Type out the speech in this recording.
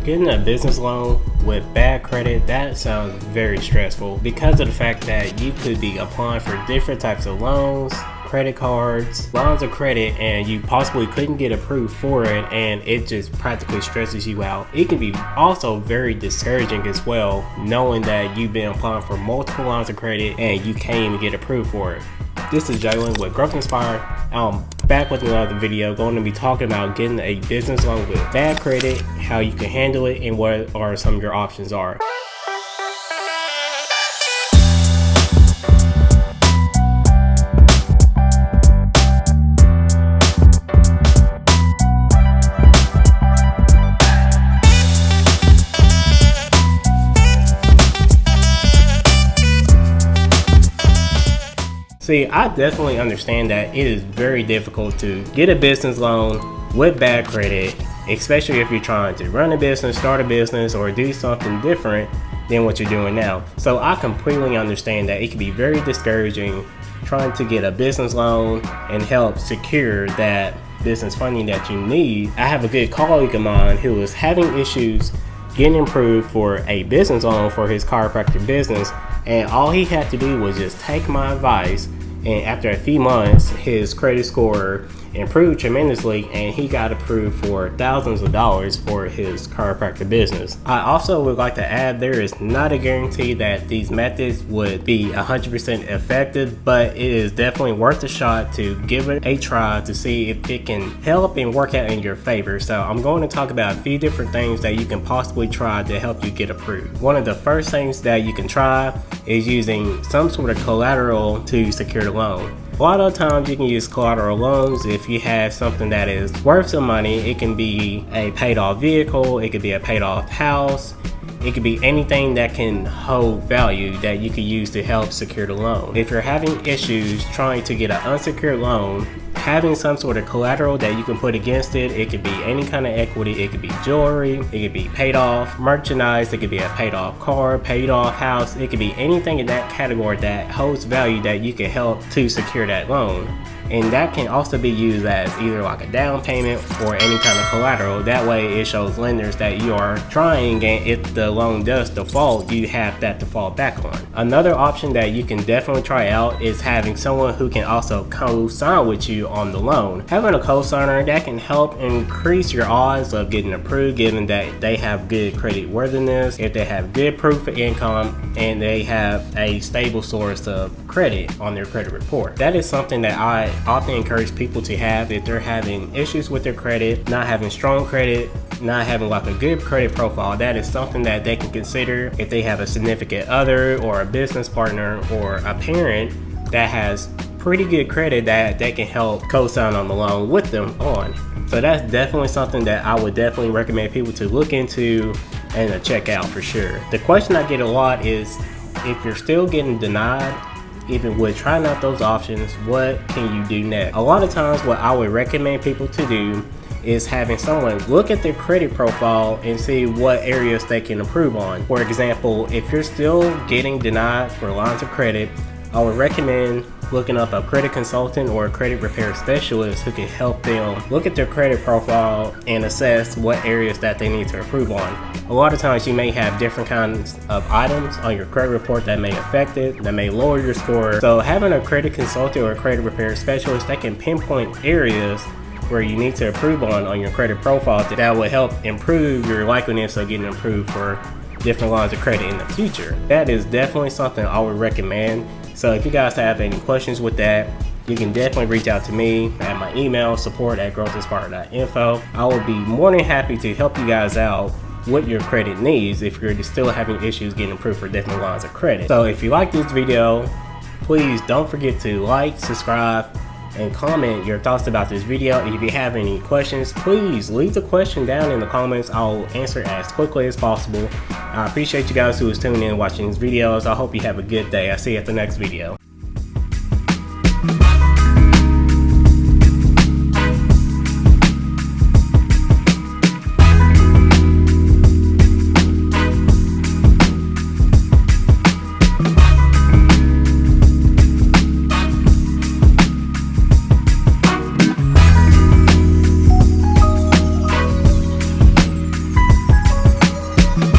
Getting a business loan with bad credit, that sounds very stressful because of the fact that you could be applying for different types of loans, credit cards, lines of credit, and you possibly couldn't get approved for it, and it just practically stresses you out. It can be also very discouraging as well, knowing that you've been applying for multiple lines of credit and you can't even get approved for it. This is Jalen with Growth Inspired. I'm back with another video going to be talking about getting a business loan with bad credit, how you can handle it, and what are some of your options are. See, I definitely understand that it is very difficult to get a business loan with bad credit, especially if you're trying to run a business, start a business, or do something different than what you're doing now. So I completely understand that it can be very discouraging trying to get a business loan and help secure that business funding that you need. I have a good colleague of mine who was having issues getting approved for a business loan for his chiropractic business, and all he had to do was just take my advice, and after a few months his credit score improved tremendously and he got approved for thousands of dollars for his chiropractic business. I also would like to add, there is not a guarantee that these methods would be 100% effective, but it is definitely worth a shot to give it a try to see if it can help and work out in your favor. So I'm going to talk about a few different things that you can possibly try to help you get approved. One of the first things that you can try is using some sort of collateral to secure the loan. A lot of times you can use collateral loans if you have something that is worth some money. It can be a paid off vehicle, it could be a paid off house, it could be anything that can hold value that you could use to help secure the loan. If you're having issues trying to get an unsecured loan, having some sort of collateral that you can put against it, it could be any kind of equity, it could be jewelry, it could be paid off merchandise, it could be a paid off car, paid off house, it could be anything in that category that holds value that you can help to secure that loan. And that can also be used as either like a down payment or any kind of collateral. That way it shows lenders that you are trying, and if the loan does default, you have that to fall back on. Another option that you can definitely try out is having someone who can also co-sign with you on the loan. Having a co-signer, that can help increase your odds of getting approved, given that they have good credit worthiness, if they have good proof of income, and they have a stable source of credit on their credit report. That is something that I often encourage people to have if they're having issues with their credit, not having strong credit, not having like a good credit profile. That is something that they can consider if they have a significant other or a business partner or a parent that has pretty good credit that they can help co-sign on the loan with them on. So that's definitely something that I would definitely recommend people to look into and to check out for sure. The question I get a lot is, if you're still getting denied, even with trying out those options, what can you do next? A lot of times what I would recommend people to do is having someone look at their credit profile and see what areas they can improve on. For example, if you're still getting denied for lines of credit, I would recommend looking up a credit consultant or a credit repair specialist who can help them look at their credit profile and assess what areas that they need to improve on. A lot of times you may have different kinds of items on your credit report that may affect it, that may lower your score. So having a credit consultant or a credit repair specialist that can pinpoint areas where you need to improve on your credit profile, that will help improve your likeliness of getting approved for different lines of credit in the future. That is definitely something I would recommend. So if you guys have any questions with that, you can definitely reach out to me at my email, support@growthinspired.info. I will be more than happy to help you guys out with your credit needs if you're still having issues getting approved for different lines of credit. So if you like this video, please don't forget to like, subscribe, and comment your thoughts about this video. And if you have any questions, please leave the question down in the comments. I'll answer as quickly as possible. I appreciate you guys who is tuning in and watching these videos. I hope you have a good day. I'll see you at the next video.